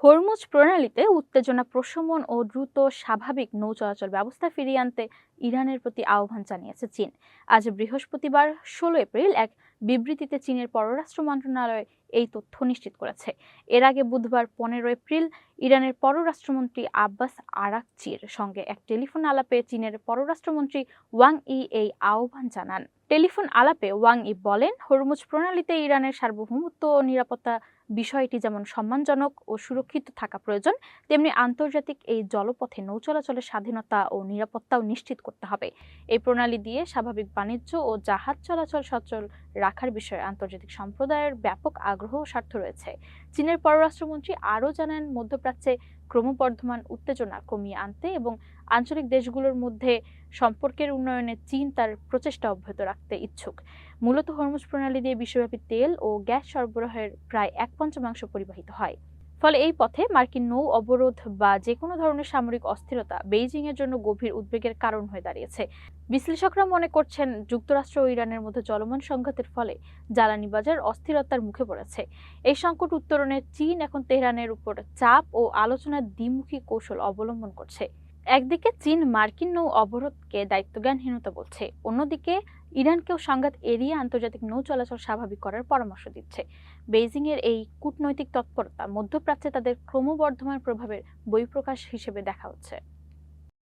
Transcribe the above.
Hormuz প্রণালীতে উত্তেজনা প্রশমন ও দ্রুত স্বাভাবিক নৌ চলাচল ব্যবস্থা ফিরিয়ে আনতে ইরানের প্রতি আহ্বান জানিয়েছে চীন। আজ বৃহস্পতিবার 16 এপ্রিল এক বিবৃতিতে চীনের পররাষ্ট্র মন্ত্রণালয় এই তথ্য নিশ্চিত করেছে। এর আগে বুধবার 15 এপ্রিল ইরানের পররাষ্ট্রমন্ত্রী আব্বাস আরাকচির সঙ্গে এক টেলিফোন আলাপে চীনের পররাষ্ট্রমন্ত্রী ওয়াং ই এই আহ্বান জানান। টেলিফোন আলাপে ওয়াং ই বলেন, হরমুজ প্রণালীতে ইরানের সার্বভৌমত্ব ও নিরাপত্তা বিষয়টি যেমন সম্মানজনক ও সুরক্ষিত থাকা প্রয়োজন, তেমনি আন্তর্জাতিক এই জলপথে নৌ চলাচলের স্বাধীনতা ও নিরাপত্তাও নিশ্চিত করতে হবে। এই প্রণালী দিয়ে স্বাভাবিক বাণিজ্য ও জাহাজ চলাচল সচল রাখার বিষয়ে আন্তর্জাতিক সম্প্রদায়ের ব্যাপক আগ্রহ ও স্বার্থ রয়েছে। চীনের পররাষ্ট্রমন্ত্রী আরও জানান, মধ্যপ্রাচ্যে ক্রমবর্ধমান উত্তেজনা কমিয়ে আনতে এবং আঞ্চলিক দেশগুলোর মধ্যে সম্পর্কের উন্নয়নে চীন তার প্রচেষ্টা অব্যাহত রাখতে ইচ্ছুক। মূলত হরমুজ প্রণালী দিয়ে বিশ্বব্যাপী তেল ও গ্যাস সরবরাহের প্রায় 1/5 পরিবাহিত হয়। ফলে এই পথে মার্কিন নৌ অবরোধ বা যে কোনো ধরনের সামরিক অস্থিরতা বেইজিং এর জন্য গভীর উদ্বেগের কারণ হয়ে দাঁড়িয়েছে। বিশ্লেষকরা মনে করছেন, যুক্তরাষ্ট্র ও ইরানের মধ্যে চলমান সংঘাতের ফলে জ্বালানি বাজার অস্থিরতার মুখে পড়েছে। এই সংকট উত্তরণে চীন এখন তেহরানের উপর চাপ ও আলোচনার দ্বিমুখী কৌশল অবলম্বন করছে। একদিকে চীন মার্কিন নৌ অবরোধকে দায়িত্বজ্ঞানহীনতা বলছে, অন্যদিকে ইরানকেও সংঘাত এড়িয়ে আন্তর্জাতিক নৌ চলাচল স্বাভাবিক করার পরামর্শ দিচ্ছে। বেইজিং এর এই কূটনৈতিক তৎপরতা মধ্যপ্রাচ্যে তাদের ক্রমবর্ধমান প্রভাবের বহিঃপ্রকাশ হিসেবে দেখা হচ্ছে।